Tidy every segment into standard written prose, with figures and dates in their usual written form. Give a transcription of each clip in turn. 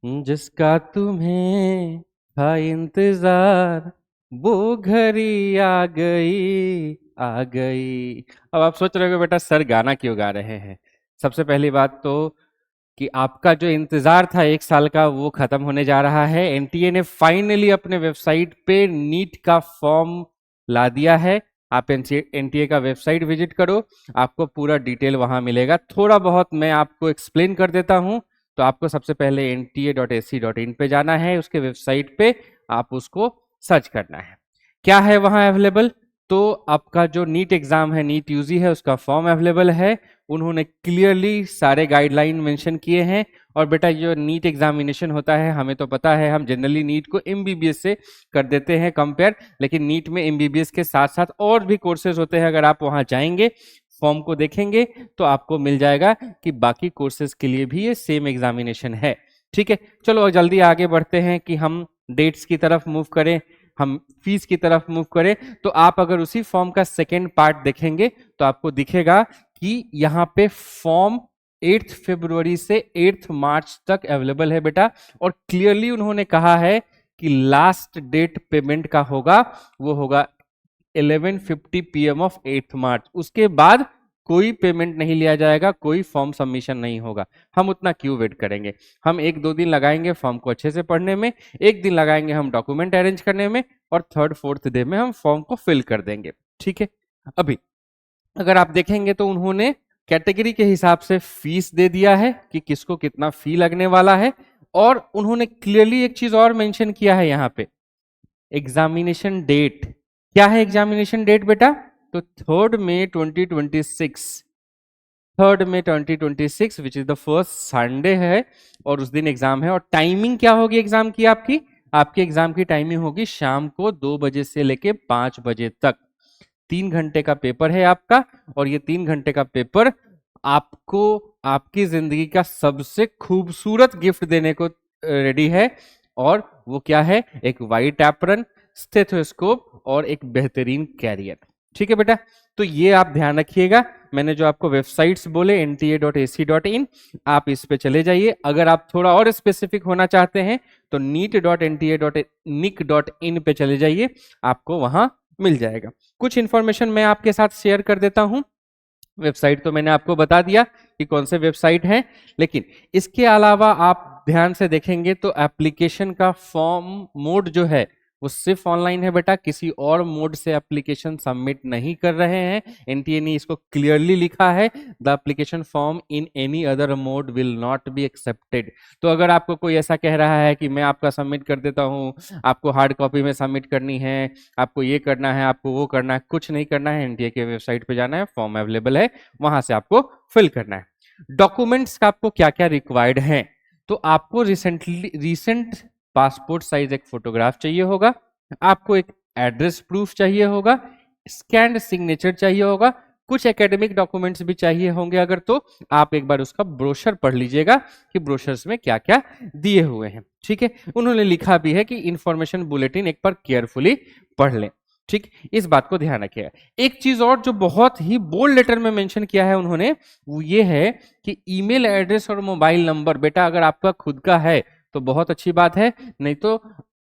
जिसका तुम्हें था इंतजार, वो घड़ी आ गई आ गई। अब आप सोच रहे हो बेटा सर गाना क्यों गा रहे हैं। सबसे पहली बात तो कि आपका जो इंतजार था 1 साल का वो खत्म होने जा रहा है। एनटीए ने फाइनली अपने वेबसाइट पे नीट का फॉर्म ला दिया है। आप एनटीए का वेबसाइट विजिट करो, आपको पूरा डिटेल वहां मिलेगा। थोड़ा बहुत मैं आपको एक्सप्लेन कर देता हूं। तो आपको सबसे पहले nta.ac.in पे जाना है, उसके वेबसाइट पे आप उसको सर्च करना है। क्या है वहां अवेलेबल, तो आपका जो नीट एग्जाम है, नीट यूजी है, उसका फॉर्म अवेलेबल है। उन्होंने क्लियरली सारे गाइडलाइन मेंशन किए हैं। और बेटा जो नीट एग्जामिनेशन होता है, हमें तो पता है, हम जनरली नीट को एमबीबीएस से कर देते हैं कंपेयर, लेकिन नीट में एमबीबीएस के साथ साथ और भी कोर्सेज होते हैं। अगर आप वहां जाएंगे, फॉर्म को देखेंगे, तो आपको मिल जाएगा कि बाकी कोर्सेज के लिए भी ये सेम एग्जामिनेशन है। ठीक है, चलो जल्दी आगे बढ़ते हैं कि हम डेट्स की तरफ मूव करें, हम फीस की तरफ मूव करें। तो आप अगर उसी फॉर्म का सेकेंड पार्ट देखेंगे तो आपको दिखेगा कि यहाँ पे फॉर्म 8 फरवरी से 8 मार्च तक अवेलेबल है बेटा। और क्लियरली उन्होंने कहा है कि लास्ट डेट पेमेंट का होगा वो होगा 11:50 PM ऑफ 8 मार्च। उसके बाद कोई पेमेंट नहीं लिया जाएगा, कोई फॉर्म सबमिशन नहीं होगा। हम उतना क्यों वेट करेंगे, हम 1-2 दिन लगाएंगे फॉर्म को अच्छे से पढ़ने में, 1 दिन लगाएंगे हम डॉक्यूमेंट अरेंज करने में, और 3rd-4th डे में हम फॉर्म को फिल कर देंगे। ठीक है, अभी अगर आप देखेंगे तो उन्होंने कैटेगरी के हिसाब से फीस दे दिया है कि किसको कितना फी लगने वाला है। और उन्होंने क्लियरली एक चीज और मेंशन किया है यहाँ पे, एग्जामिनेशन डेट। क्या है एग्जामिनेशन डेट बेटा, तो 3rd May 2026, 3rd May 2026 which is the first Sunday है, और उस दिन एग्जाम है। और टाइमिंग क्या होगी एग्जाम की, आपकी आपकी एग्जाम की टाइमिंग होगी शाम को 2 बजे से लेके 5 बजे तक। 3 घंटे का पेपर है आपका, और ये 3 घंटे का पेपर आपको आपकी जिंदगी का सबसे खूबसूरत गिफ्ट देने को रेडी है। और वो क्या है, एक वाइट एप्रन, स्टेथोस्कोप और एक बेहतरीन कैरियर। ठीक है बेटा, तो ये आप ध्यान रखिएगा। मैंने जो आपको वेबसाइट्स बोले nta.ac.in, आप इस पे चले जाइए। अगर आप थोड़ा और स्पेसिफिक होना चाहते हैं तो neet.nta.nic.in पे चले जाइए, आपको वहां मिल जाएगा। कुछ इंफॉर्मेशन मैं आपके साथ शेयर कर देता हूं। वेबसाइट तो मैंने आपको बता दिया कि कौन से वेबसाइट है, लेकिन इसके अलावा आप ध्यान से देखेंगे तो एप्लीकेशन का फॉर्म मोड जो है वो सिर्फ ऑनलाइन है बेटा, किसी और मोड से एप्लीकेशन सबमिट नहीं कर रहे हैं। एनटीए ने इसको क्लियरली लिखा है, the application form in any other mode will not be accepted. तो अगर आपको कोई ऐसा कह रहा है कि मैं आपका सबमिट कर देता हूं, आपको हार्ड कॉपी में सबमिट करनी है, आपको ये करना है, आपको वो करना है, कुछ नहीं करना है। एनटीए के वेबसाइट पे जाना है, फॉर्म अवेलेबल है, वहां से आपको फिल करना है। डॉक्यूमेंट्स का आपको क्या क्या रिक्वायर्ड है, तो आपको रिसेंट पासपोर्ट साइज एक फोटोग्राफ चाहिए होगा, आपको एक एड्रेस प्रूफ चाहिए होगा, स्कैन्ड सिग्नेचर चाहिए होगा, कुछ एकेडमिक डॉक्यूमेंट्स भी चाहिए होंगे। अगर तो आप एक बार उसका ब्रोशर पढ़ लीजिएगा कि ब्रोशर्स में क्या क्या दिए हुए हैं। ठीक है, उन्होंने लिखा भी है कि इंफॉर्मेशन बुलेटिन एक बार केयरफुली पढ़ लें। ठीक, इस बात को ध्यान रखिएगा। एक चीज और जो बहुत ही बोल्ड लेटर में मेंशन किया है उन्होंने, वो ये है कि ईमेल एड्रेस और मोबाइल नंबर, बेटा अगर आपका खुद का है तो बहुत अच्छी बात है, नहीं तो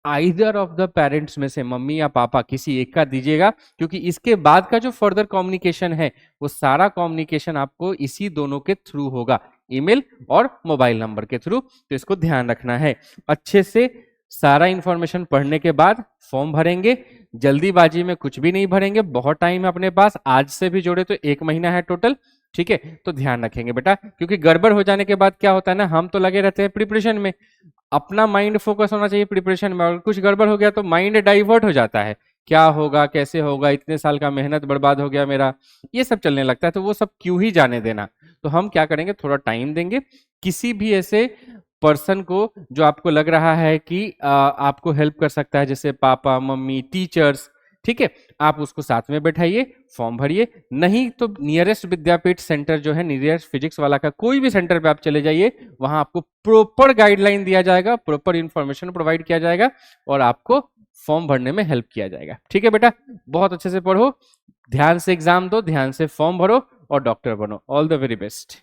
आइदर ऑफ द पेरेंट्स में से मम्मी या पापा किसी एक का दीजिएगा, क्योंकि इसके बाद का जो फर्दर कम्युनिकेशन है वो सारा कम्युनिकेशन आपको इसी दोनों के थ्रू होगा, ईमेल और मोबाइल नंबर के थ्रू। तो इसको ध्यान रखना है। अच्छे से सारा इंफॉर्मेशन पढ़ने के बाद फॉर्म भरेंगे, जल्दीबाजी में कुछ भी नहीं भरेंगे, बहुत टाइम है अपने पास, आज से भी जोड़े तो 1 महीना है टोटल। ठीक है, तो ध्यान रखेंगे बेटा, क्योंकि गड़बड़ हो जाने के बाद क्या होता है ना, हम तो लगे रहते हैं प्रिपरेशन में, अपना माइंड फोकस होना चाहिए प्रिपरेशन में, और कुछ गड़बड़ हो गया तो माइंड डाइवर्ट हो जाता है, क्या होगा कैसे होगा, इतने साल का मेहनत बर्बाद हो गया मेरा, ये सब चलने लगता है। तो वो सब क्यों ही जाने देना। तो हम क्या करेंगे, थोड़ा टाइम देंगे, किसी भी ऐसे पर्सन को जो आपको लग रहा है कि आपको हेल्प कर सकता है, जैसे पापा मम्मी टीचर्स, ठीक है, आप उसको साथ में बैठाइए, फॉर्म भरिए। नहीं तो नियरेस्ट विद्यापीठ सेंटर जो है, नियरेस्ट फिजिक्स वाला का कोई भी सेंटर पे आप चले जाइए, वहां आपको प्रॉपर गाइडलाइन दिया जाएगा, प्रॉपर इंफॉर्मेशन प्रोवाइड किया जाएगा, और आपको फॉर्म भरने में हेल्प किया जाएगा। ठीक है बेटा, बहुत अच्छे से पढ़ो, ध्यान से एग्जाम दो, ध्यान से फॉर्म भरो और डॉक्टर बनो। All the very best.